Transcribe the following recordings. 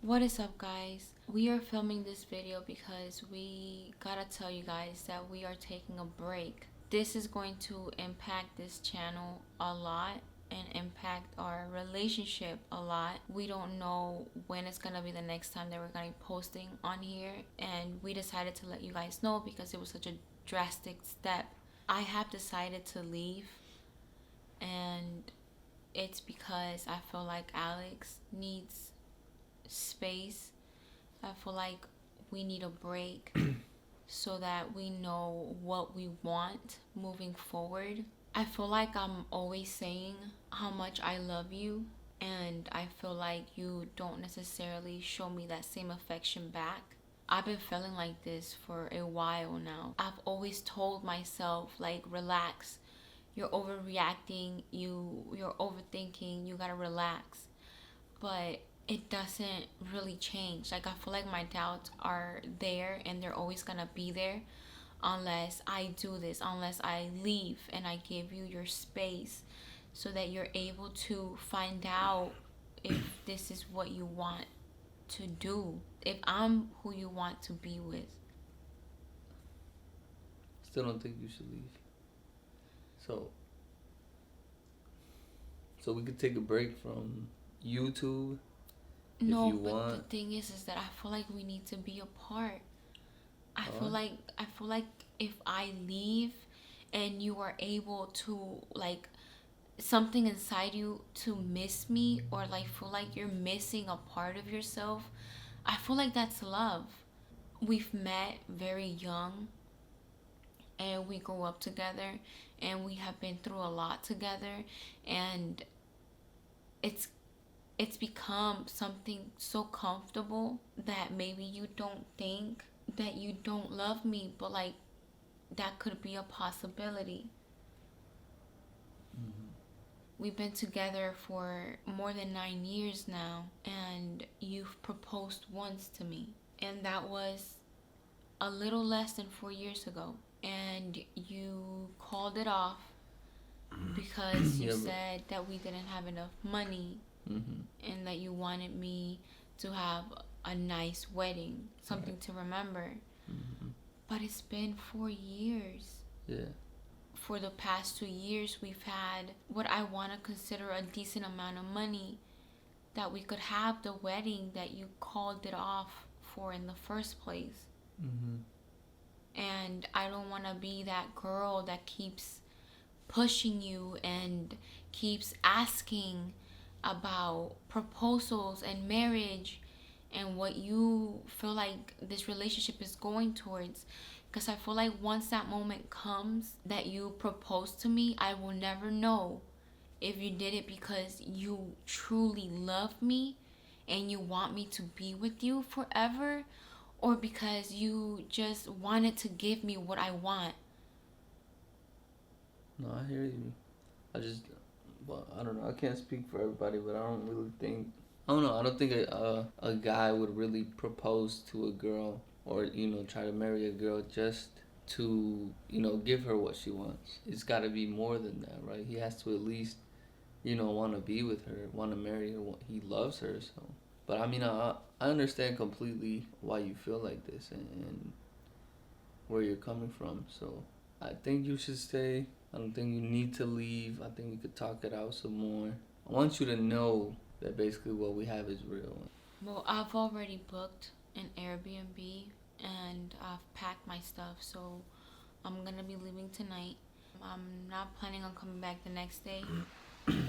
What is up, guys? We are filming this video because we gotta tell you guys that we are taking a break. This is going to impact this channel a lot and impact our relationship a lot. We don't know when it's gonna be the next time that we're gonna be posting on here, and we decided to let you guys know because it was such a drastic step. I have decided to leave, and it's because I feel like Alex needs space. I feel like we need a break so that we know what we want moving forward. I feel like I'm always saying how much I love you, and I feel like you don't necessarily show me that same affection back. I've been feeling like this for a while now. I've always told myself, like, relax. You're overreacting, you're overthinking, you gotta relax. But it doesn't really change. Like, I feel like my doubts are there and they're always gonna be there unless I do this, unless I leave and I give you your space so that you're able to find out if this is what you want to do, if I'm who you want to be with. Still don't think you should leave. So we could take a break from YouTube if No, you but want. the thing is that I feel like we need to be apart. I feel like if I leave and you are able to, like, something inside you to miss me, or like feel like you're missing a part of yourself, I feel like that's love. We've met very young and we grew up together and we have been through a lot together, and it's it's become something so comfortable that maybe you don't think that you don't love me, but like that could be a possibility. Mm-hmm. We've been together for more than 9 years now, and you've proposed once to me, and that was a little less than 4 years ago. And you called it off because you Yeah, said that we didn't have enough money, and that you wanted me to have a nice wedding, something right. to remember. Mm-hmm. But it's been 4 years. Yeah. For the past 2 years, we've had what I want to consider a decent amount of money that we could have the wedding that you called it off for in the first place. Mm-hmm. And I don't want to be that girl that keeps pushing you and keeps asking about proposals and marriage and what you feel like this relationship is going towards. Because I feel like once that moment comes that you propose to me, I will never know if you did it because you truly love me and you want me to be with you forever, or because you just wanted to give me what I want. No, I hear you. Well, I don't know. I can't speak for everybody, but I don't really think. I don't know. I don't think a guy would really propose to a girl or try to marry a girl just to give her what she wants. It's got to be more than that, right? He has to at least want to be with her, want to marry her. He loves her, so. But I mean, I understand completely why you feel like this and where you're coming from. So I think you should stay. I don't think you need to leave. I think we could talk it out some more. I want you to know that basically what we have is real. Well, I've already booked an Airbnb and I've packed my stuff, so I'm gonna be leaving tonight. I'm not planning on coming back the next day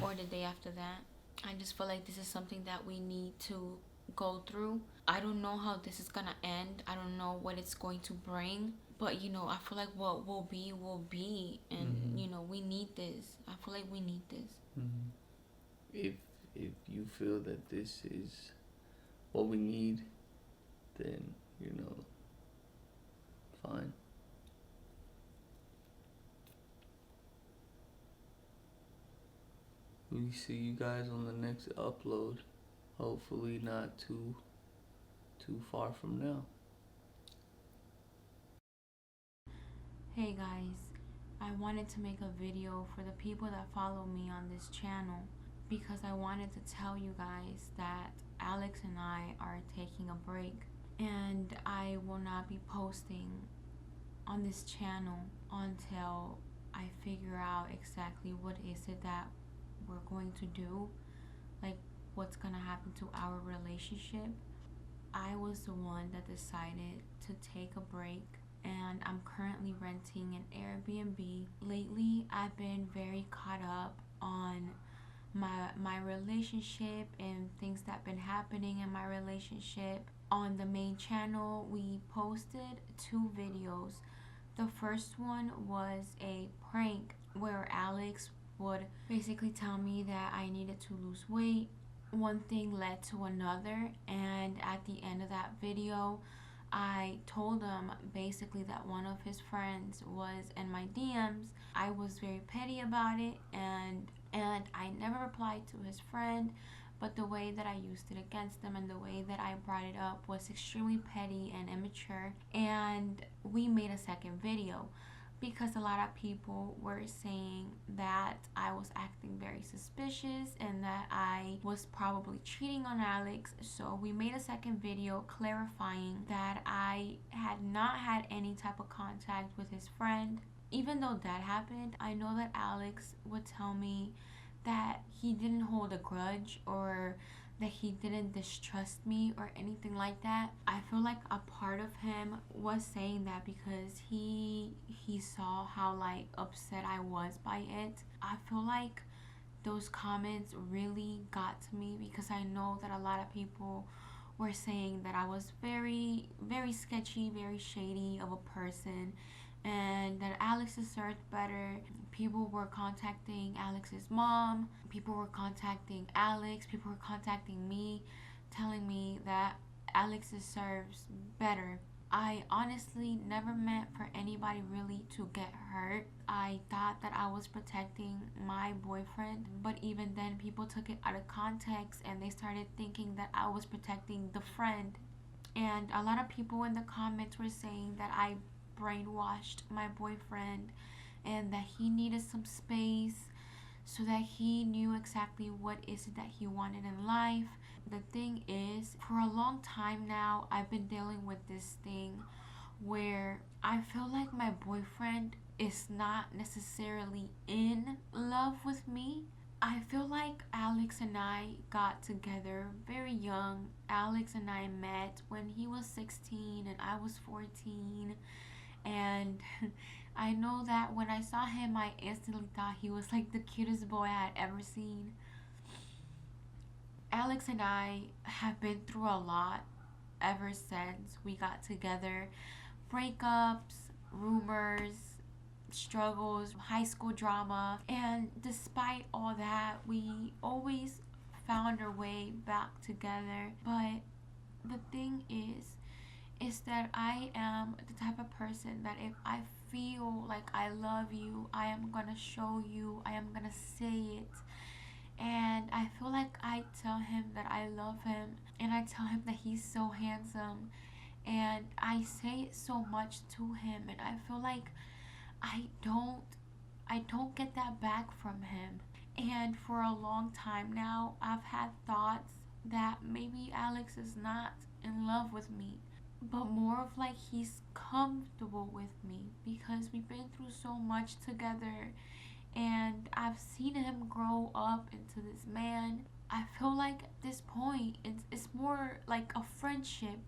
or the day after that. I just feel like this is something that we need to go through. I don't know how this is gonna end. I don't know what it's going to bring. But I feel like what will be, and we need this. I feel like we need this. Mm-hmm. If you feel that this is what we need, then fine. We see you guys on the next upload. Hopefully not too far from now. Hey guys, I wanted to make a video for the people that follow me on this channel because I wanted to tell you guys that Alex and I are taking a break, and I will not be posting on this channel until I figure out exactly what is it that we're going to do, like what's gonna happen to our relationship. I was the one that decided to take a break, and I'm currently renting an Airbnb. Lately, I've been very caught up on my relationship and things that been happening in my relationship. On the main channel, we posted 2 videos. The first one was a prank where Alex would basically tell me that I needed to lose weight. One thing led to another, and at the end of that video, I told him basically that one of his friends was in my DMs. I was very petty about it, and I never replied to his friend, but the way that I used it against him and the way that I brought it up was extremely petty and immature. And we made a second video because a lot of people were saying that I was acting very suspicious and that I was probably cheating on Alex. So we made a second video clarifying that I had not had any type of contact with his friend. Even though that happened, I know that Alex would tell me that he didn't hold a grudge or that he didn't distrust me or anything like that. I feel like a part of him was saying that because he saw how like upset I was by it. I feel like those comments really got to me because I know that a lot of people were saying that I was very, very sketchy, very shady of a person, and that Alex deserved better. People were contacting Alex's mom, people were contacting Alex, people were contacting me, telling me that Alex deserves better. I honestly never meant for anybody really to get hurt. I thought that I was protecting my boyfriend, but even then people took it out of context and they started thinking that I was protecting the friend. And a lot of people in the comments were saying that I brainwashed my boyfriend and that he needed some space so that he knew exactly what is it that he wanted in life. The thing is, for a long time now, I've been dealing with this thing where I feel like my boyfriend is not necessarily in love with me. I feel like Alex and I got together very young. Alex and I met when he was 16 and I was 14. And I know that when I saw him, I instantly thought he was like the cutest boy I had ever seen. Alex and I have been through a lot ever since we got together. Breakups, rumors, struggles, high school drama. And despite all that, we always found our way back together. But the thing is that I am the type of person that if I feel like I love you, I am gonna show you, I am gonna say it. And I feel like I tell him that I love him, and I tell him that he's so handsome, and I say it so much to him, and I feel like I don't I don't get that back from him. And for a long time now, I've had thoughts that maybe Alex is not in love with me, but more of like he's comfortable with me because we've been through so much together and I've seen him grow up into this man. I feel like at this point it's more like a friendship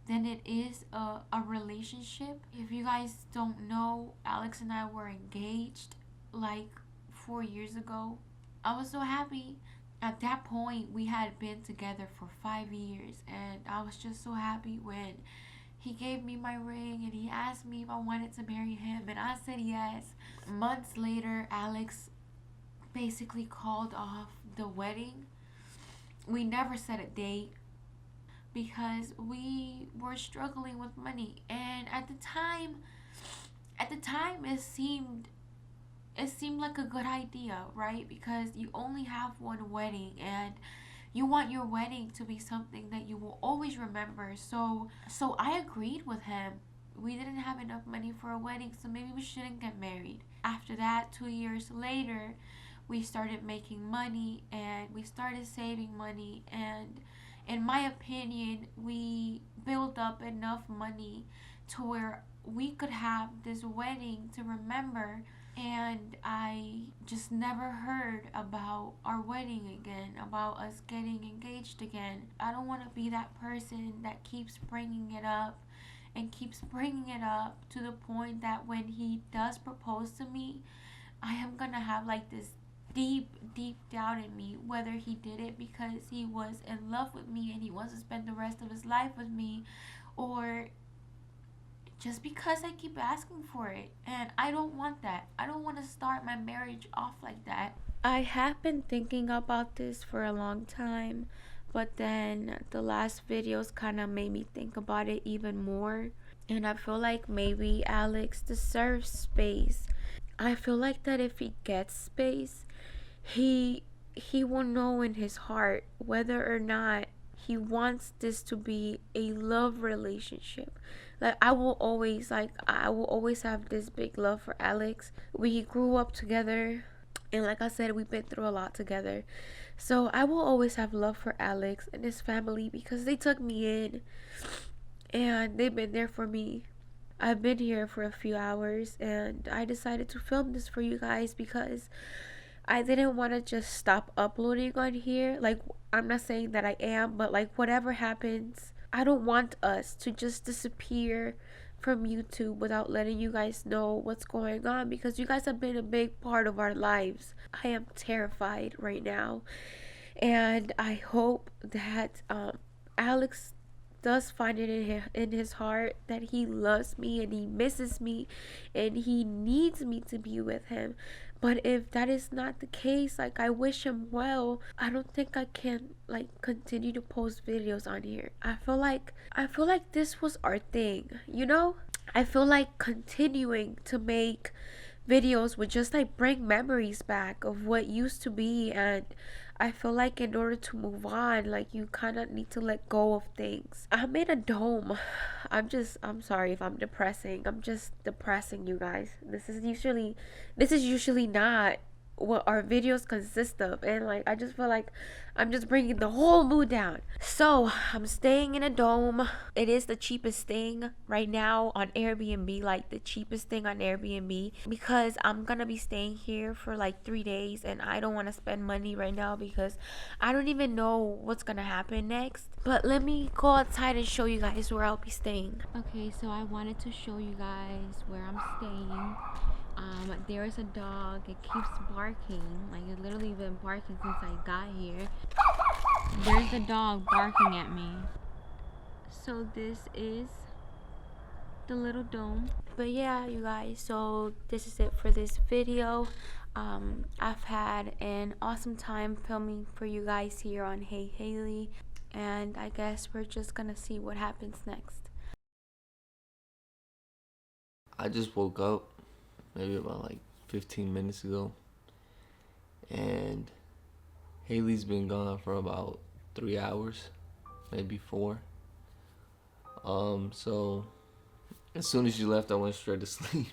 than it is a relationship. If you guys don't know, Alex and I were engaged like 4 years ago. I was so happy. At that point, we had been together for 5 years, and I was just so happy when he gave me my ring and he asked me if I wanted to marry him, and I said yes. Months later, Alex basically called off the wedding. We never set a date because we were struggling with money, and at the time it seemed like a good idea, right? Because you only have one wedding and you want your wedding to be something that you will always remember. So I agreed with him. We didn't have enough money for a wedding, so maybe we shouldn't get married. After that, 2 years later, we started making money and we started saving money, and In my opinion, we built up enough money to where we could have this wedding to remember, and I just never heard about our wedding again, about us getting engaged again. I don't want to be that person that keeps bringing it up and keeps bringing it up to the point that when he does propose to me, I am gonna have like this deep, deep doubt in me whether he did it because he was in love with me and he wants to spend the rest of his life with me, or just because I keep asking for it. And I don't want that. I don't want to start my marriage off like that. I have been thinking about this for a long time, but then the last videos kind of made me think about it even more. And I feel like maybe Alex deserves space. I feel like that if he gets space, he he will know in his heart whether or not he wants this to be a love relationship. Like I will always have this big love for Alex. We grew up together, and like I said, we've been through a lot together. So I will always have love for Alex and his family because they took me in and they've been there for me. I've been here for a few hours and I decided to film this for you guys because I didn't want to just stop uploading on here. Like, I'm not saying that I am, but like, whatever happens, I don't want us to just disappear from YouTube without letting you guys know what's going on because you guys have been a big part of our lives. I am terrified right now, and I hope that Alex does find it in his heart that he loves me and he misses me and he needs me to be with him. But if that is not the case, like, I wish him well. I don't think I can like continue to post videos on here. I feel like this was our thing, you know? I feel like continuing to make videos would just like bring memories back of what used to be, and I feel like in order to move on, like, you kind of need to let go of things. I'm in a dome. I'm sorry if I'm depressing. I'm just depressing you guys. This is usually not what our videos consist of, and like, I just feel like I'm just bringing the whole mood down. So I'm staying in a dome. It is the cheapest thing right now on Airbnb, like the cheapest thing on Airbnb, because I'm gonna be staying here for like 3 days and I don't want to spend money right now because I don't even know what's gonna happen next. But let me go outside and show you guys where I'll be staying. Okay, so I wanted to show you guys where I'm staying. There is a dog. It keeps barking. Like, it literally been barking since I got here. There's a dog barking at me. So this is the little dome. But yeah, you guys, so this is it for this video. I've had an awesome time filming for you guys here on Hey Haley, and I guess we're just gonna see what happens next. I just woke up maybe about like 15 minutes ago, and Haley's been gone for about 3 hours, maybe 4. So as soon as she left, I went straight to sleep.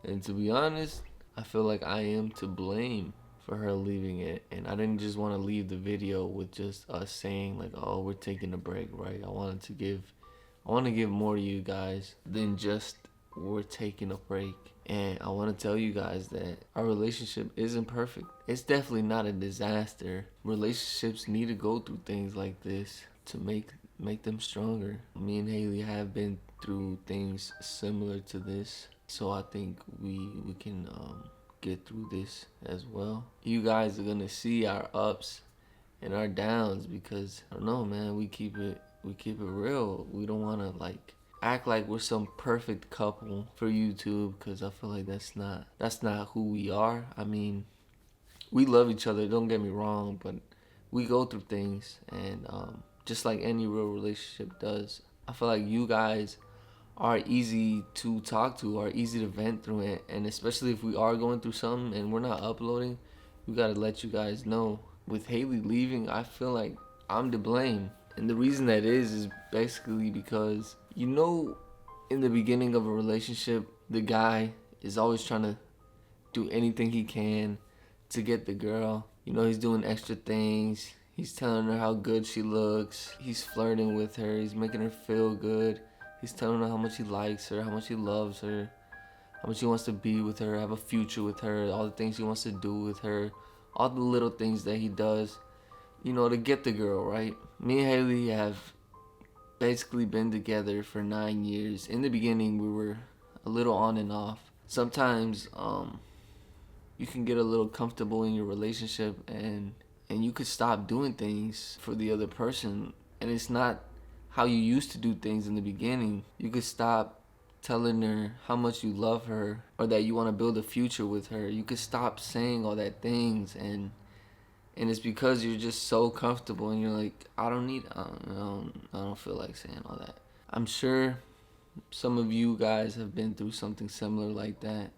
And to be honest, I feel like I am to blame for her leaving it. And I didn't just want to leave the video with just us saying like, oh, we're taking a break, right? I want to give more to you guys than just we're taking a break. And I want to tell you guys that our relationship isn't perfect. It's definitely not a disaster. Relationships need to go through things like this to make them stronger. Me and Haley have been through things similar to this, so I think we can get through this as well. You guys are gonna see our ups and our downs because I don't know, man. We keep it real. We don't want to like act like we're some perfect couple for YouTube because I feel like that's not who we are. I mean, we love each other, don't get me wrong, but we go through things, and just like any real relationship does. I feel like you guys are easy to talk to, are easy to vent through it, and especially if we are going through something and we're not uploading, we gotta let you guys know. With Haley leaving, I feel like I'm to blame. And the reason that is basically because, you know, in the beginning of a relationship, the guy is always trying to do anything he can to get the girl. You know, he's doing extra things. He's telling her how good she looks. He's flirting with her. He's making her feel good. He's telling her how much he likes her, how much he loves her, how much he wants to be with her, have a future with her, all the things he wants to do with her, all the little things that he does, to get the girl, right? Me and Haley have basically been together for 9 years. In the beginning, we were a little on and off. Sometimes, you can get a little comfortable in your relationship and you could stop doing things for the other person, and it's not how you used to do things in the beginning. You could stop telling her how much you love her or that you want to build a future with her. You could stop saying all that things, and it's because you're just so comfortable and you're like, I don't feel like saying all that. I'm sure some of you guys have been through something similar like that.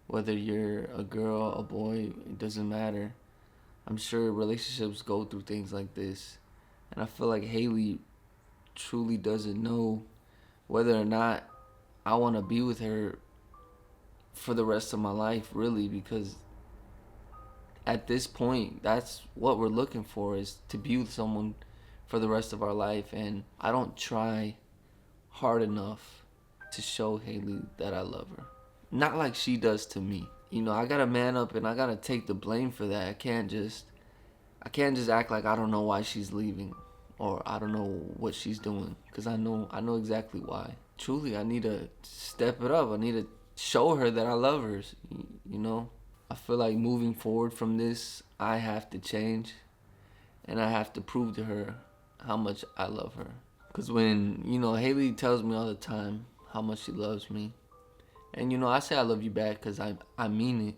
Whether you're a girl, a boy, it doesn't matter. I'm sure relationships go through things like this. And I feel like Haley truly doesn't know whether or not I want to be with her for the rest of my life, really, because at this point, that's what we're looking for, is to be with someone for the rest of our life. And I don't try hard enough to show Haley that I love her. Not like she does to me. I gotta man up and I gotta take the blame for that. I can't just act like I don't know why she's leaving or I don't know what she's doing, because I know exactly why. Truly, I need to step it up. I need to show her that I love her. I feel like moving forward from this, I have to change and I have to prove to her how much I love her. Because when, Haley tells me all the time how much she loves me, and I say I love you back because I mean it,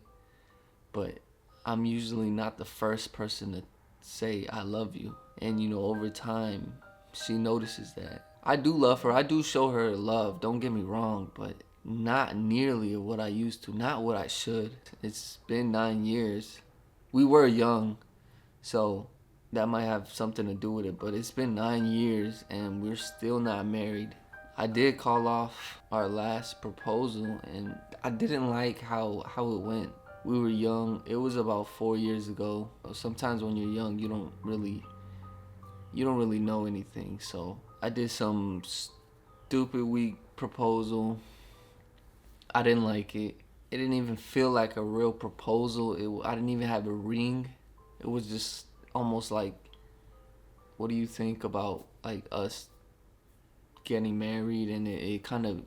but I'm usually not the first person to say I love you. And over time, she notices that. I do love her. I do show her love. Don't get me wrong, but not nearly what I used to. Not what I should. It's been 9 years. We were young, so that might have something to do with it. But it's been 9 years and we're still not married. I did call off our last proposal and I didn't like how it went. We were young. It was about 4 years ago. Sometimes when you're young, you don't really know anything. So I did some stupid weak proposal. I didn't like it. It didn't even feel like a real proposal. I didn't even have a ring. It was just almost like, what do you think about like us getting married? And it kind of,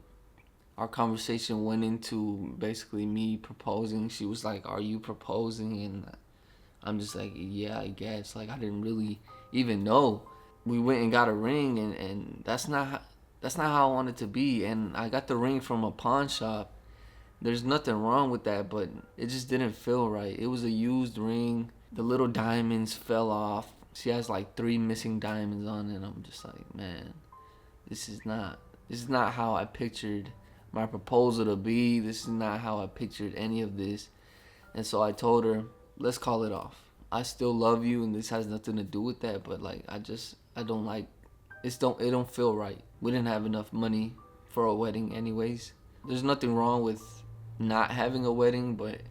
our conversation went into basically me proposing. She was like, are you proposing? And I'm just like, yeah, I guess. Like, I didn't really even know. We went and got a ring, and that's not how I wanted it to be. And I got the ring from a pawn shop. There's nothing wrong with that, but it just didn't feel right. It was a used ring. The little diamonds fell off. She has like 3 missing diamonds on it, and I'm just like, man, this is not how I pictured my proposal to be. This is not how I pictured any of this. And so I told her, let's call it off. I still love you and this has nothing to do with that, but like I don't like it don't feel right. We didn't have enough money for a wedding anyways. There's nothing wrong with not having a wedding, but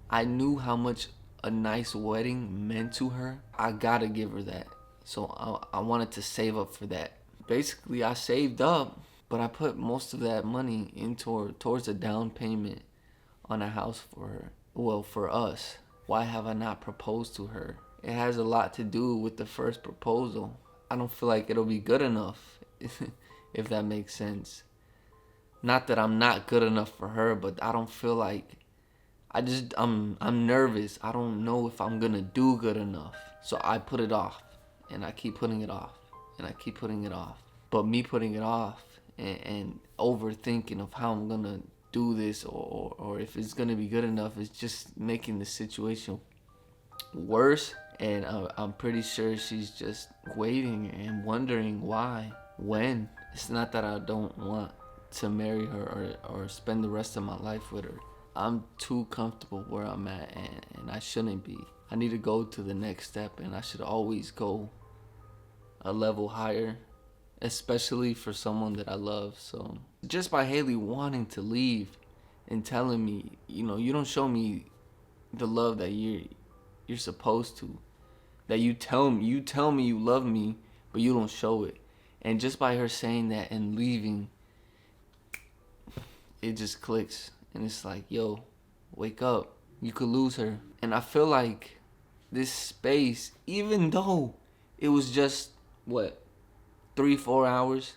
I knew how much a nice wedding meant to her. I gotta give her that. So I wanted to save up for that. Basically, I saved up, but I put most of that money towards a down payment on a house for her. Well, for us. Why have I not proposed to her? It has a lot to do with the first proposal. I don't feel like it'll be good enough, if that makes sense. Not that I'm not good enough for her, but I don't feel like I'm nervous. I don't know if I'm gonna do good enough. So I put it off, and I keep putting it off, and I keep putting it off. But me putting it off and overthinking of how I'm gonna do this or if it's gonna be good enough is just making the situation worse. And I'm pretty sure she's just waiting and wondering why, when. It's not that I don't want to marry her or spend the rest of my life with her. I'm too comfortable where I'm at, and I shouldn't be. I need to go to the next step, and I should always go a level higher, especially for someone that I love. So just by Haley wanting to leave and telling me, you don't show me the love that you're supposed to. that you tell me you love me, but you don't show it. And just by her saying that and leaving, it just clicks. And it's like, yo, wake up. You could lose her. And I feel like this space, even though it was just, 3-4 hours,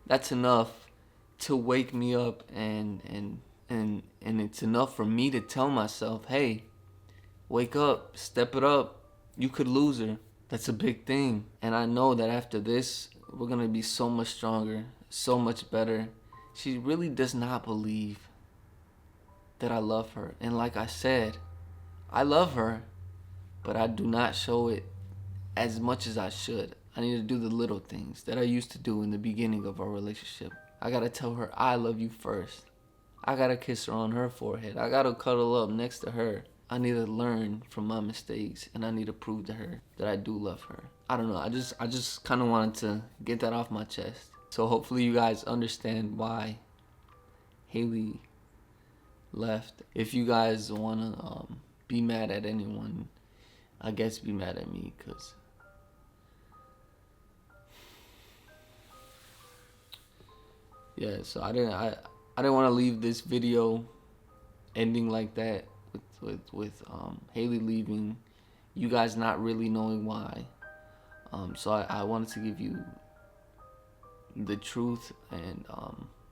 that's enough to wake me up, and it's enough for me to tell myself, hey, wake up, step it up. You could lose her. That's a big thing. And I know that after this, we're gonna be so much stronger, so much better. She really does not believe that I love her. And like I said, I love her, but I do not show it as much as I should. I need to do the little things that I used to do in the beginning of our relationship. I gotta tell her I love you first. I gotta kiss her on her forehead. I gotta cuddle up next to her. I need to learn from my mistakes, and I need to prove to her that I do love her. I don't know. I just kind of wanted to get that off my chest. So hopefully you guys understand why Haley left. If you guys wanna be mad at anyone, I guess be mad at me, cause yeah. So I didn't want to leave this video ending like that with Haley leaving, you guys not really knowing why. So I wanted to give you the truth and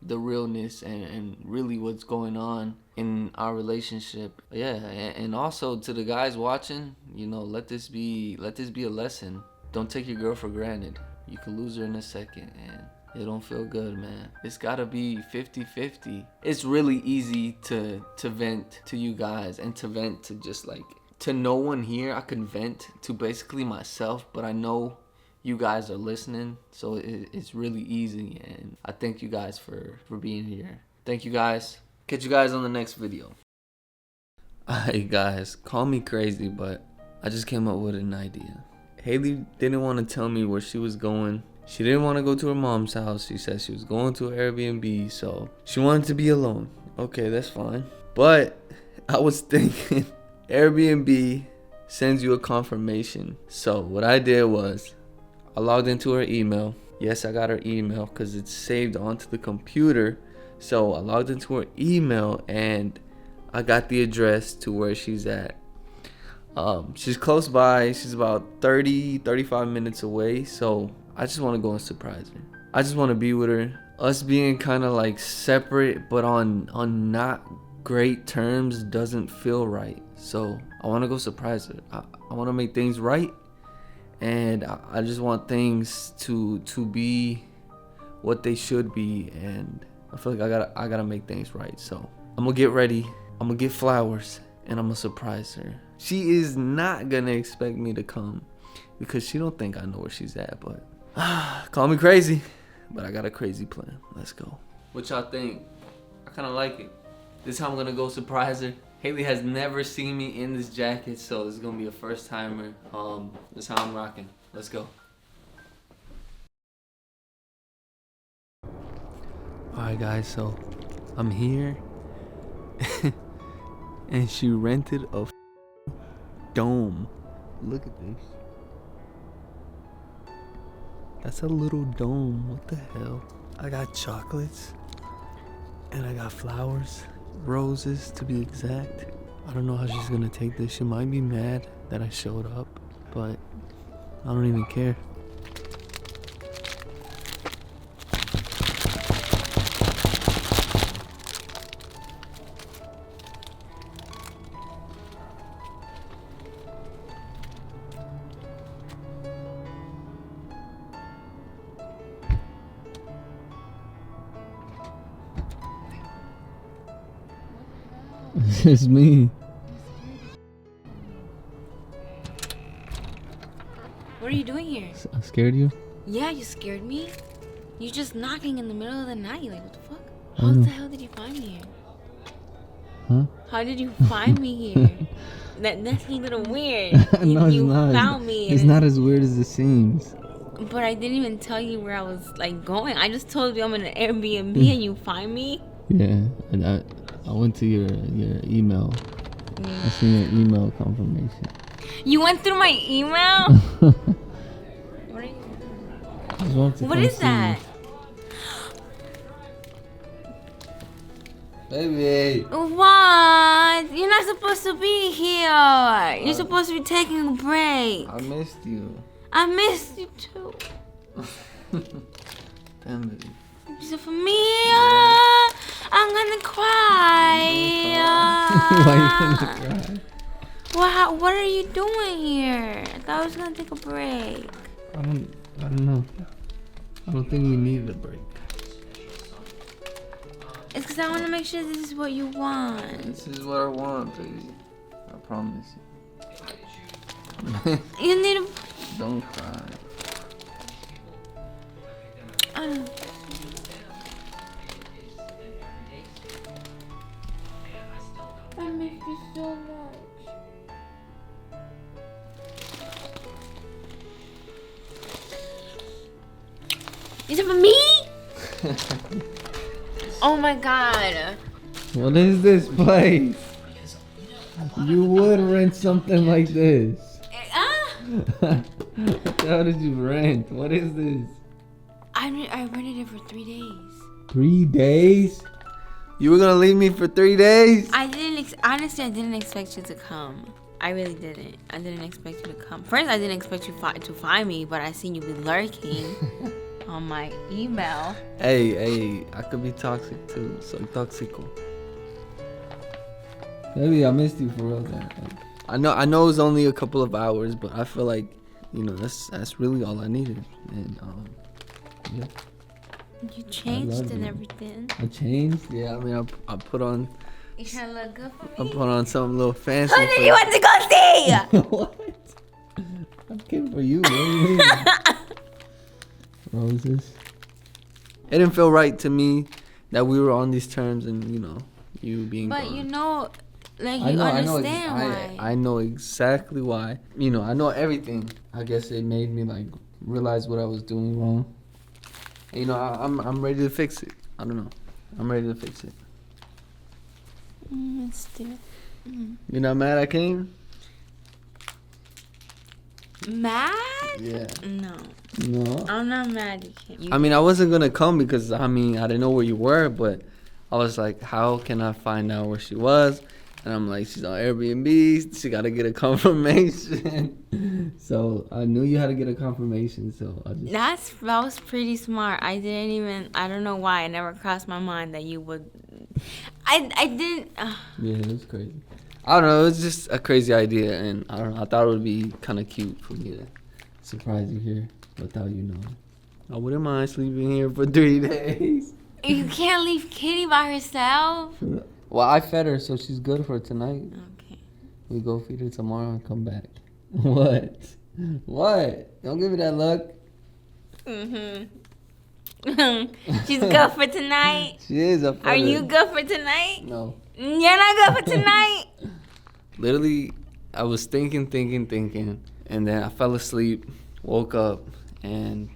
the realness and really what's going on in our relationship. Yeah, and also to the guys watching, let this be a lesson. Don't take your girl for granted. You can lose her in a second, and it don't feel good, man. It's gotta be 50-50. It's really easy to vent to you guys, and to vent to just to no one here. I can vent to basically myself, but I know you guys are listening, so it's really easy. And I thank you guys for being here. Thank you guys. Catch you guys on the next video. Alright guys, call me crazy, but I just came up with an idea. Haley didn't want to tell me where she was going. She didn't want to go to her mom's house. She said she was going to an Airbnb, so she wanted to be alone. Okay, that's fine. But I was thinking Airbnb sends you a confirmation. So what I did was I logged into her email. Yes, I got her email because it's saved onto the computer. So I logged into her email and I got the address to where she's at. She's close by. She's about 35 minutes away. So I just want to go and surprise her. I just want to be with her. Us being kind of separate, but on not great terms, doesn't feel right. So I want to go surprise her. I want to make things right. And I just want things to be what they should be. And I feel like I gotta make things right. So I'm gonna get ready. I'm gonna get flowers. And I'm gonna surprise her. She is not gonna expect me to come because she don't think I know where she's at. But call me crazy, but I got a crazy plan. Let's go. What y'all think? I kind of like it. This is how I'm gonna go surprise her. Haley has never seen me in this jacket, so this is gonna be a first timer. This is how I'm rocking. Let's go. Alright guys, so I'm here and she rented a dome. Look at this. That's a little dome. What the hell? I got chocolates and I got flowers, roses to be exact. I don't know how she's gonna take this. She might be mad that I showed up, but I don't even care. It's me. What are you doing here? I scared you? Yeah, you scared me. You just knocking in the middle of the night. What the fuck? How the hell did you find me here? Huh? How did you find me here? That's a little weird. No, you it's not. Found me. It's not as weird as it seems. But I didn't even tell you where I was going. I just told you I'm in an Airbnb and you find me. Yeah, and I went to your email. I seen your email confirmation. You went through my email? What are you doing? What is that? Baby. What? You're not supposed to be here. You're supposed to be taking a break. I missed you. I missed you too. Damn it. So for me, I'm gonna cry. Why you gonna cry? Well, what are you doing here? I thought I was gonna take a break. I don't know. I don't think we needed a break. It's because I want to make sure this is what you want. This is what I want, baby. I promise you. You need to... Don't cry. I miss you so much. Is it for me? Oh my god. What is this place? You would rent something like this. What the hell did you rent? What is this? I rented it for 3 days. 3 days? You were gonna leave me for 3 days? Honestly, I didn't expect you to come. I really didn't. I didn't expect you to come. First, I didn't expect you to find me, but I seen you be lurking on my email. Hey, I could be toxic too. Soy tóxico. Maybe I missed you for real then. I know it was only a couple of hours, but I feel like, that's really all I needed. And yeah. You changed and everything. I changed? Yeah, I mean, I put on... You trying to look good for I me? put on something a little fancy. Who did you want to go see? What? I came for you. What do you mean? Roses. It didn't feel right to me that we were on these terms and, you being But gone. Understand why. I know exactly why. I know everything. I guess it made me realize what I was doing wrong. And, I'm ready to fix it. I don't know. I'm ready to fix it. You're not mad I came? Mad? Yeah. No. I'm not mad you came. I mean, I wasn't gonna come because I didn't know where you were, but I was like, how can I find out where she was? And I'm like, she's on Airbnb. She gotta get a confirmation. So I knew you had to get a confirmation. So that was pretty smart. I don't know why. It never crossed my mind that you would. I didn't. Yeah, it was crazy. I don't know. It was just a crazy idea, and I don't know. I thought it would be kind of cute for me to surprise you here without you knowing. I wouldn't mind sleeping here for 3 days. You can't leave Kitty by herself. Well, I fed her, so she's good for tonight. Okay. We go feed her tomorrow and come back. What? What? Don't give me that look. She's good for tonight. She is. Are you good for tonight? No. You're not good for tonight. Literally, I was thinking, and then I fell asleep, woke up, and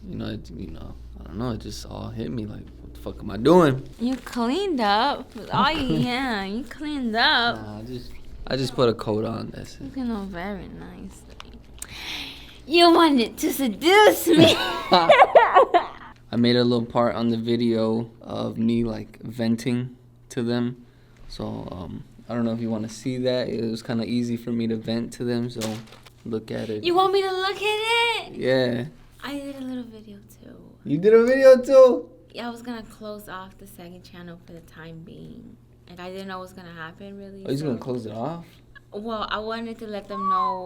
I don't know. It just all hit me like, what the fuck am I doing? You cleaned up. You cleaned up. Nah, I just put a coat on. That's it. You know very nicely. You wanted to seduce me. I made a little part on the video of me venting to them. So I don't know if you want to see that. It was kind of easy for me to vent to them. So look at it. You want me to look at it? Yeah. I did a little video too. You did a video too? Yeah, I was gonna close off the second channel for the time being. And I didn't know what was gonna happen really. Oh, you're gonna close it off? Well, I wanted to let them know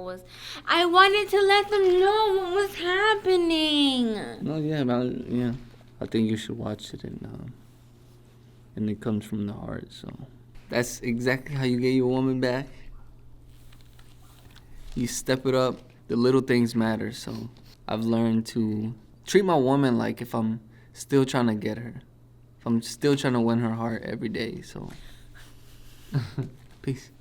what was happening. No, yeah. I think you should watch it and it comes from the heart, so that's exactly how you get your woman back. You step it up. The little things matter, so I've learned to treat my woman like if I'm still trying to get her. If I'm still trying to win her heart every day, so peace.